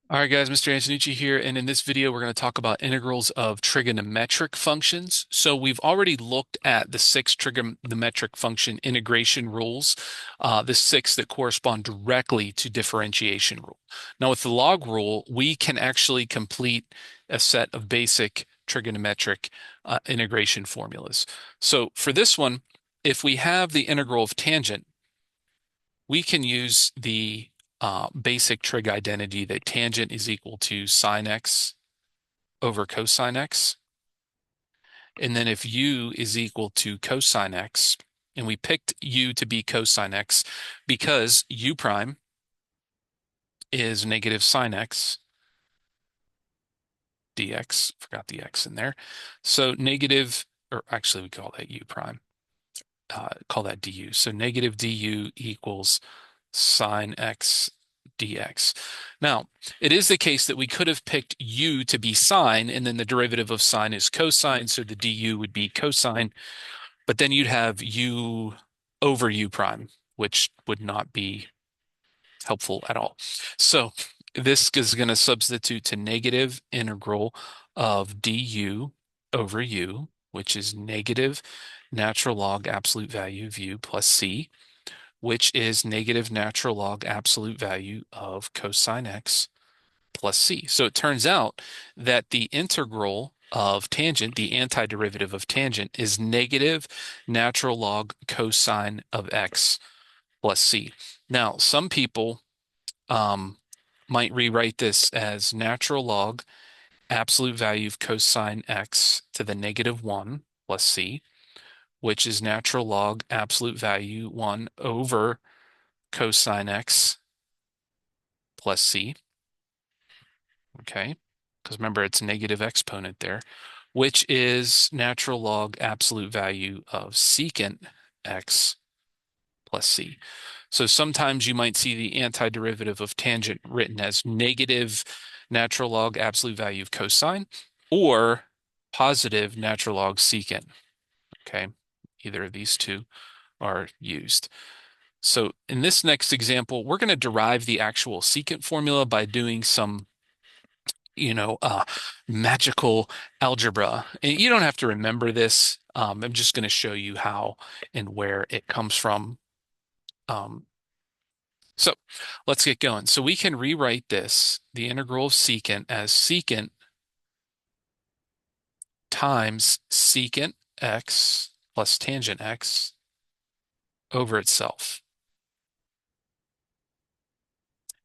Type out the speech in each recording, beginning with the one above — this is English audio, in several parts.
All right, guys, Mr. Antonucci here, and in this video, we're going to talk about integrals of trigonometric functions. So we've already looked at the six trigonometric function integration rules, the six that correspond directly to differentiation rule. Now, with the log rule, we can actually complete a set of basic trigonometric integration formulas. So for this one, if we have the integral of tangent, we can use the basic trig identity that tangent is equal to sine x over cosine x. And then if u is equal to cosine x, and we picked u to be cosine x because u prime is negative sine x dx, forgot the x in there. So negative, or actually we call that u prime, call that du. So negative du equals sine x dx. Now, it is the case that we could have picked u to be sine, and then the derivative of sine is cosine, so the du would be cosine, but then you'd have u over u prime, which would not be helpful at all. So this is going to substitute to negative integral of du over u, which is negative natural log absolute value of u plus c, which is negative natural log absolute value of cosine x plus c. So it turns out that the integral of tangent, the antiderivative of tangent, is negative natural log cosine of x plus c. Now, some people might rewrite this as natural log absolute value of cosine x to the negative 1 plus c, which is natural log absolute value 1 over cosine x plus c, okay? Because remember, it's a negative exponent there, which is natural log absolute value of secant x plus c. So sometimes you might see the antiderivative of tangent written as negative natural log absolute value of cosine or positive natural log secant, okay? Either of these two are used. So in this next example, we're going to derive the actual secant formula by doing some, you know, uh, magical algebra. And you don't have to remember this. I'm just going to show you how and where it comes from. Um, so let's get going. So we can rewrite this, the integral of secant, as secant times secant x plus tangent x over itself.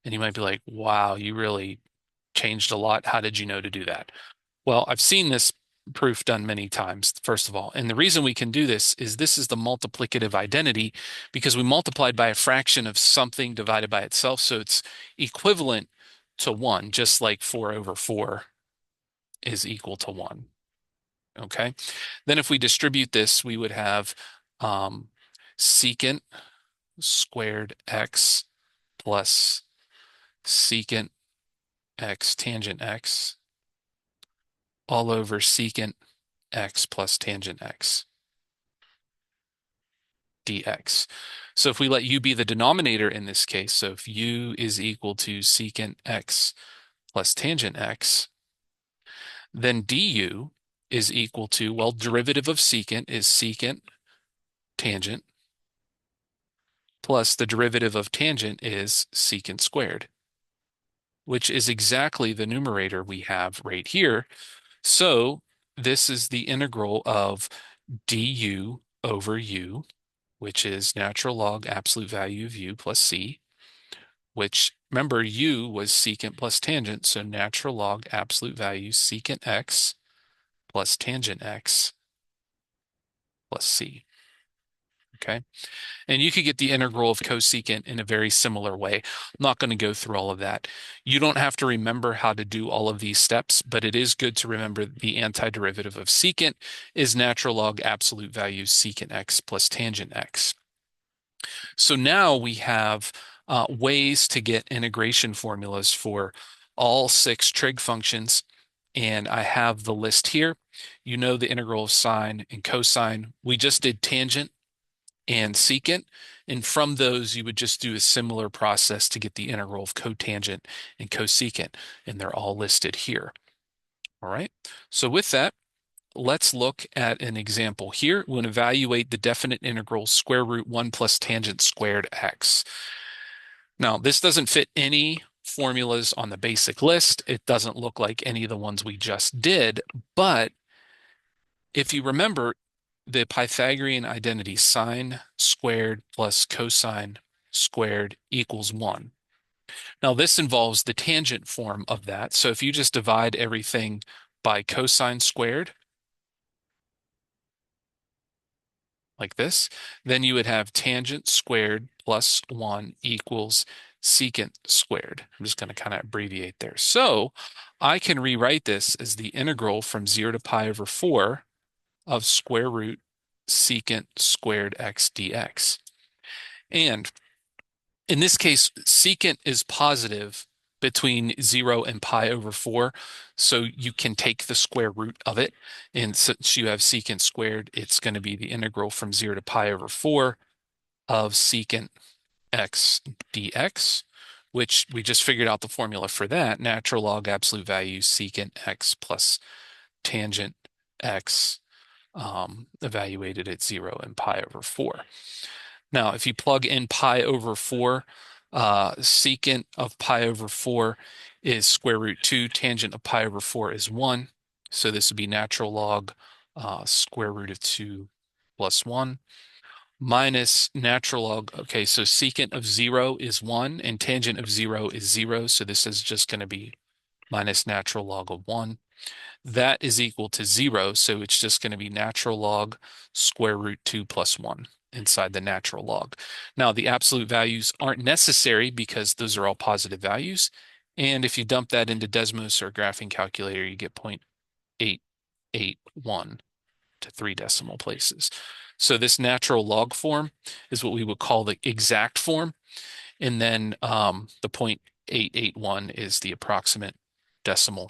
And you might be like, wow, you really changed a lot. How did you know to do that? Well, I've seen this proof done many times, first of all. And the reason we can do this is the multiplicative identity because we multiplied by a fraction of something divided by itself. So it's equivalent to 1, just like 4 over 4 is equal to 1. Okay. Then if we distribute this, we would have secant squared x plus secant x tangent x all over secant x plus tangent x dx. So if we let u be the denominator in this case, so if u is equal to secant x plus tangent x, then du is equal to, well, derivative of secant is secant tangent plus the derivative of tangent is secant squared, which is exactly the numerator we have right here. So this is the integral of du over u, which is natural log absolute value of u plus c, which remember u was secant plus tangent, so natural log absolute value secant x plus tangent x plus c. Okay. And you could get the integral of cosecant in a very similar way. I'm not going to go through all of that. You don't have to remember how to do all of these steps, but it is good to remember the antiderivative of secant is natural log absolute value secant x plus tangent x. So now we have ways to get integration formulas for all six trig functions. And I have the list here. You know the integral of sine and cosine. We just did tangent and secant. And from those, you would just do a similar process to get the integral of cotangent and cosecant, and they're all listed here. All right. So with that, let's look at an example here. We're going to evaluate the definite integral square root 1 plus tangent squared x. Now, this doesn't fit any formulas on the basic list. It doesn't look like any of the ones we just did, but if you remember the Pythagorean identity, sine squared plus cosine squared equals 1. Now, this involves the tangent form of that. So if you just divide everything by cosine squared, like this, then you would have tangent squared plus 1 equals secant squared. I'm just going to kind of abbreviate there. So I can rewrite this as the integral from 0 to pi over 4 of square root secant squared x dx. And in this case, secant is positive between 0 and pi over 4, so you can take the square root of it. And since you have secant squared, it's going to be the integral from 0 to pi over 4 of secant x dx, which we just figured out the formula for that, natural log absolute value secant x plus tangent x evaluated at 0 and pi over 4. Now, if you plug in pi over 4, secant of pi over 4 is square root 2. Tangent of pi over 4 is 1. So this would be natural log square root of 2 plus 1 minus natural log. Okay, so secant of 0 is 1 and tangent of 0 is 0. So this is just going to be minus natural log of 1. That is equal to 0. So it's just going to be natural log square root 2 plus 1 inside the natural log. Now, the absolute values aren't necessary because those are all positive values. And if you dump that into Desmos or graphing calculator, you get 0.881 to 3 decimal places. So this natural log form is what we would call the exact form. And then the 0.881 is the approximate decimal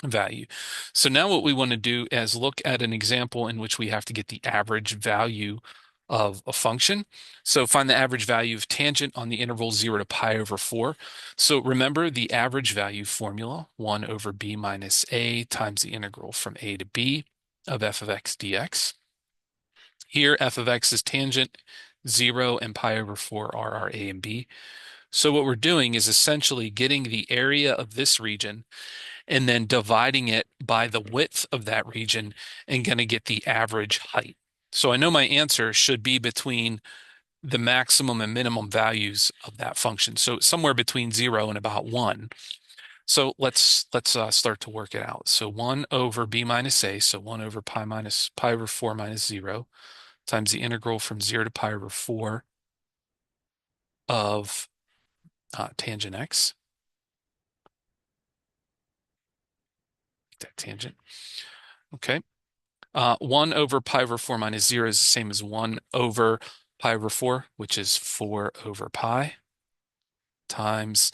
value. So now what we want to do is look at an example in which we have to get the average value of a function. So find the average value of tangent on the interval 0 to pi over 4. So remember the average value formula, 1 over b minus a times the integral from a to b of f of x dx. Here, f of x is tangent, 0 and pi over 4 are our a and b. So what we're doing is essentially getting the area of this region and then dividing it by the width of that region and going to get the average height. So I know my answer should be between the maximum and minimum values of that function. So somewhere between 0 and about 1. So let's start to work it out. So 1 over b minus a, so 1 over pi over 4 minus 0 times the integral from 0 to pi over 4 of tangent x. That tangent. Okay. 1 over pi over 4 minus 0 is the same as 1 over pi over 4, which is 4 over pi, times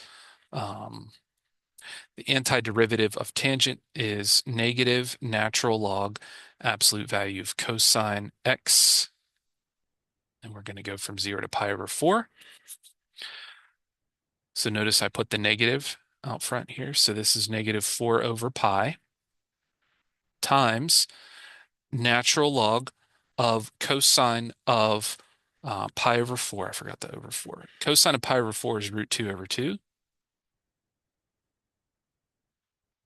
the antiderivative of tangent is negative natural log absolute value of cosine x. And we're going to go from 0 to pi over 4. So notice I put the negative out front here. So this is negative 4 over pi times natural log of cosine of pi over 4. I forgot the over 4. Cosine of pi over 4 is root 2 over 2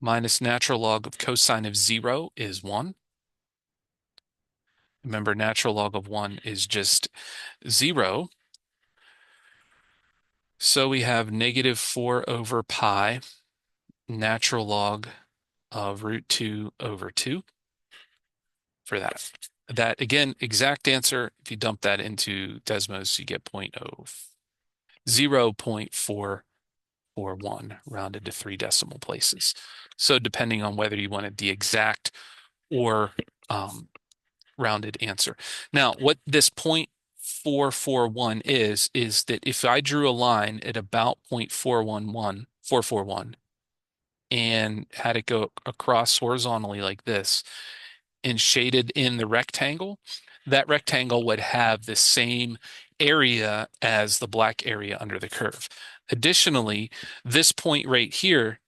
minus natural log of cosine of 0 is 1. Remember, natural log of 1 is just 0. So we have negative 4 over pi natural log of root 2 over 2 for that. That, again, exact answer, if you dump that into Desmos, you get 0.441 rounded to 3 decimal places. So depending on whether you wanted the exact or rounded answer. Now, what this 0.441 is that if I drew a line at about 0.411441 and had it go across horizontally like this and shaded in the rectangle, that rectangle would have the same area as the black area under the curve. Additionally, this point right here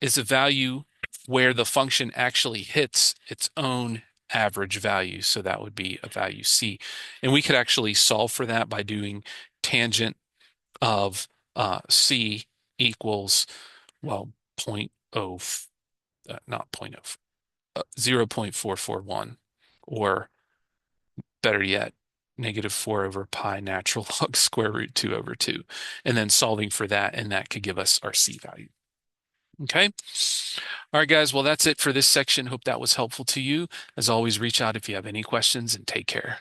is a value where the function actually hits its own average value. So that would be a value C. And we could actually solve for that by doing tangent of C equals, well, not 0.441, or better yet, -4 over pi natural log square root 2 over 2, and then solving for that, and that could give us our C value. Okay. All right, guys. Well, that's it for this section. Hope that was helpful to you. As always, reach out if you have any questions, and take care.